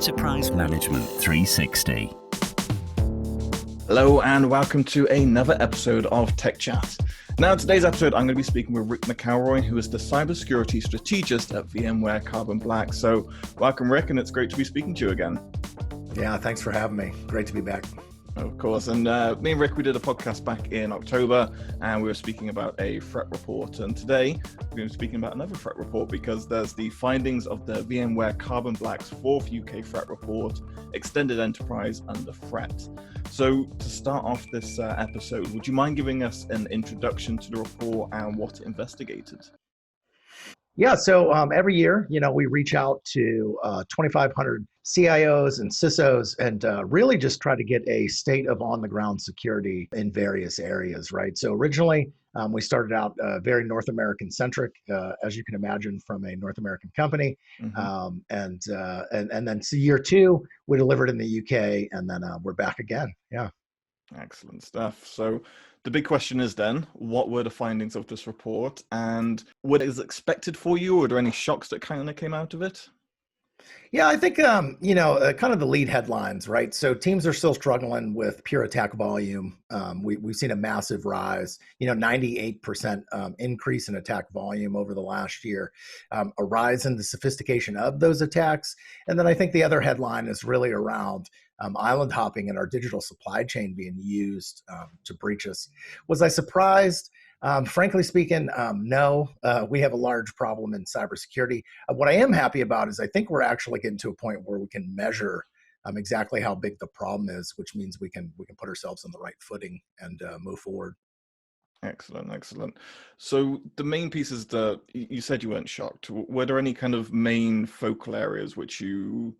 Enterprise Management 360. Hello and welcome to another episode of Tech Chat. Now, today's episode, I'm going to be speaking with Rick McElroy, who is the Cybersecurity Strategist at VMware Carbon Black. So welcome, Rick, and it's great to be speaking to you again. Yeah, thanks for having me. Great to be back. Of course. And me and Rick, we did a podcast back in October, and we were speaking about a threat report. And today, we're going to be speaking about another threat report because there's the findings of the VMware Carbon Black's fourth UK threat report, Extended Enterprise Under Threat. So to start off this episode, would you mind giving us an introduction to the report and what it investigated? Yeah, so every year, we reach out to 2,500 CIOs and CISOs and really just try to get a state of on-the-ground security in various areas, right? So originally, we started out very North American-centric, as you can imagine, from a North American company. Mm-hmm. And then so year two, we delivered in the UK, and then we're back again. Yeah. Excellent stuff. So the big question is then, what were the findings of this report and what is expected for you? Were there any shocks that kind of came out of it? Yeah, I think, kind of the lead headlines, right? So teams are still struggling with pure attack volume. We've seen a massive rise, 98% increase in attack volume over the last year, a rise in the sophistication of those attacks. And then I think the other headline is really around island hopping and our digital supply chain being used to breach us. Was I surprised? Frankly speaking, no. We have a large problem in cybersecurity. What I am happy about is I think we're actually getting to a point where we can measure exactly how big the problem is, which means we can put ourselves on the right footing and move forward. Excellent. So the main pieces that you said you weren't shocked. Were there any kind of main focal areas which you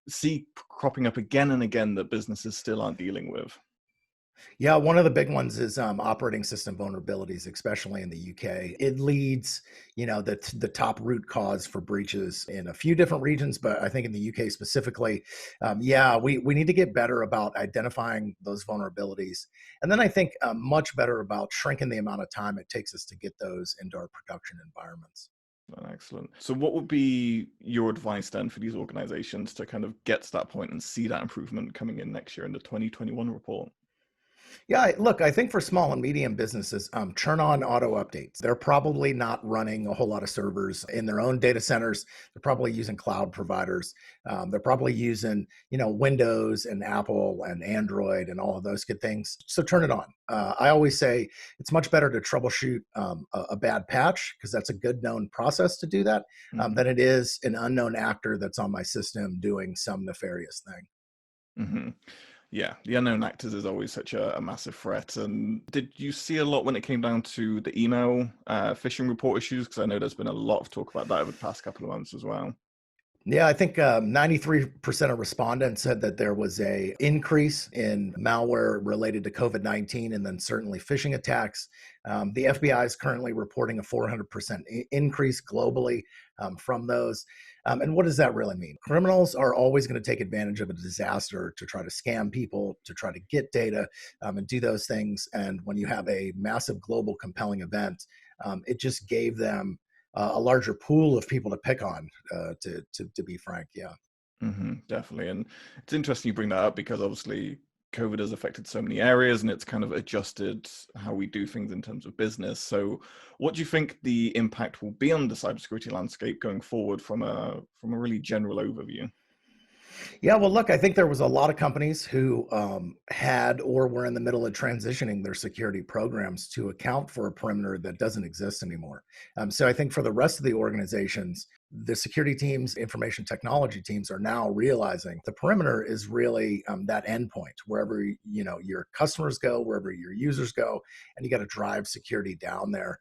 see cropping up again and again that businesses still aren't dealing with? Yeah, one of the big ones is operating system vulnerabilities, especially in the UK. It leads, the top root cause for breaches in a few different regions, but I think in the UK specifically, we need to get better about identifying those vulnerabilities. And then I think much better about shrinking the amount of time it takes us to get those into our production environments. Excellent. So what would be your advice then for these organizations to kind of get to that point and see that improvement coming in next year in the 2021 report? Yeah, look, I think for small and medium businesses, turn on auto updates. They're probably not running a whole lot of servers in their own data centers. They're probably using cloud providers. They're probably using, Windows and Apple and Android and all of those good things. So turn it on. I always say it's much better to troubleshoot a bad patch, because that's a good known process to do that, than it is an unknown actor that's on my system doing some nefarious thing. Mm-hmm. Yeah, the unknown actors is always such a massive threat. And did you see a lot when it came down to the email phishing report issues? Because I know there's been a lot of talk about that over the past couple of months as well. Yeah, I think 93% of respondents said that there was a increase in malware related to COVID-19 and then certainly phishing attacks. The FBI is currently reporting a 400% increase globally from those. And what does that really mean? Criminals are always going to take advantage of a disaster to try to scam people, to try to get data and do those things. And when you have a massive global compelling event, it just gave them a larger pool of people to pick on, to be frank. Yeah. Mm-hmm, definitely. And it's interesting you bring that up because obviously COVID has affected so many areas and it's kind of adjusted how we do things in terms of business. So what do you think the impact will be on the cybersecurity landscape going forward from a really general overview? Yeah, well, look, I think there was a lot of companies who had or were in the middle of transitioning their security programs to account for a perimeter that doesn't exist anymore. So I think for the rest of the organizations, the security teams, information technology teams are now realizing the perimeter is really that endpoint, wherever your customers go, wherever your users go, and you got to drive security down there.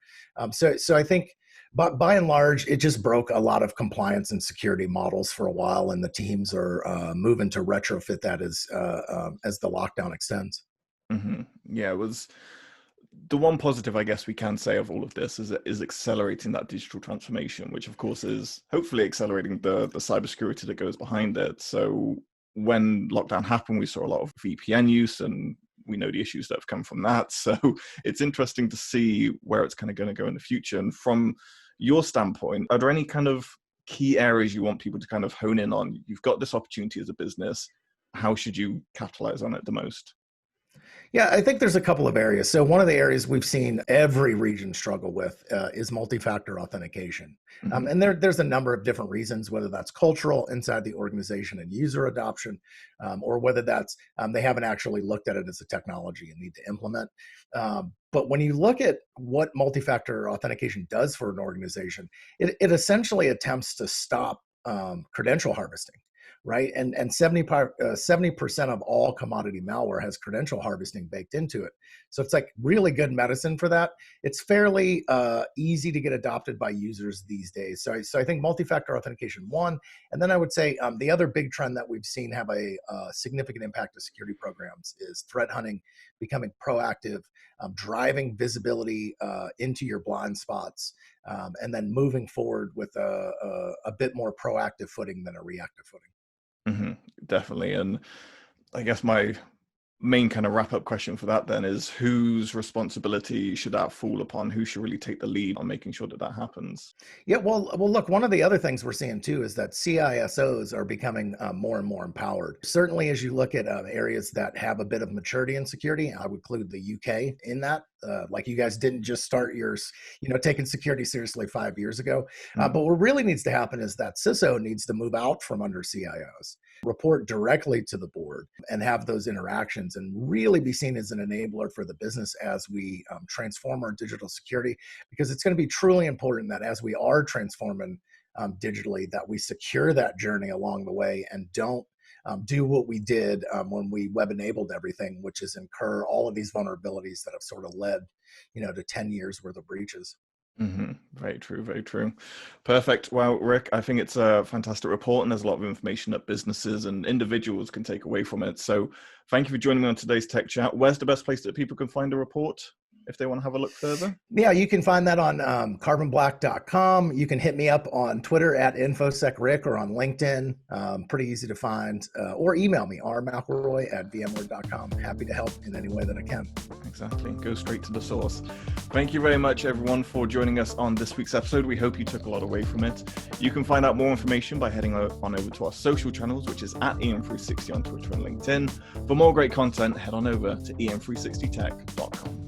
So I think. But by and large, it just broke a lot of compliance and security models for a while, and the teams are moving to retrofit that as the lockdown extends. Mm-hmm. Yeah, it was the one positive I guess we can say of all of this is accelerating that digital transformation, which of course is hopefully accelerating the cybersecurity that goes behind it. So when lockdown happened, we saw a lot of VPN use and we know the issues that have come from that. So it's interesting to see where it's kind of going to go in the future. And from your standpoint, are there any kind of key areas you want people to kind of hone in on? You've got this opportunity as a business. How should you capitalize on it the most? Yeah, I think there's a couple of areas. So one of the areas we've seen every region struggle with is multi-factor authentication. Mm-hmm. And there's a number of different reasons, whether that's cultural inside the organization and user adoption, or whether that's they haven't actually looked at it as a technology and need to implement. But when you look at what multi-factor authentication does for an organization, it essentially attempts to stop credential harvesting. Right. And 70% of all commodity malware has credential harvesting baked into it. So it's like really good medicine for that. It's fairly easy to get adopted by users these days. So I think multi-factor authentication, one. And then I would say the other big trend that we've seen have a significant impact to security programs is threat hunting, becoming proactive, driving visibility into your blind spots, and then moving forward with a bit more proactive footing than a reactive footing. Mm-hmm, definitely. And I guess my main kind of wrap-up question for that then is, whose responsibility should that fall upon? Who should really take the lead on making sure that that happens? Yeah, well, look, one of the other things we're seeing too is that CISOs are becoming more and more empowered. Certainly, as you look at areas that have a bit of maturity in security, I would include the UK in that. Like you guys didn't just start yours, taking security seriously 5 years ago. But what really needs to happen is that CISO needs to move out from under CIOs, report directly to the board, and have those interactions, and really be seen as an enabler for the business as we transform our digital security. Because it's going to be truly important that as we are transforming digitally, that we secure that journey along the way and don't do what we did when we web enabled everything, which is incur all of these vulnerabilities that have sort of led, to 10 years worth of breaches. Mm-hmm. Very true, very true. Perfect. Well, Rick, I think it's a fantastic report, and there's a lot of information that businesses and individuals can take away from it. So thank you for joining me on today's Tech Chat. Where's the best place that people can find the report if they want to have a look further? Yeah, you can find that on carbonblack.com. You can hit me up on Twitter at InfosecRick or on LinkedIn. Pretty easy to find. Or email me, rmcelroy@vmware.com. Happy to help in any way that I can. Exactly. Go straight to the source. Thank you very much, everyone, for joining us on this week's episode. We hope you took a lot away from it. You can find out more information by heading on over to our social channels, which is at EM360 on Twitter and LinkedIn. For more great content, head on over to em360tech.com.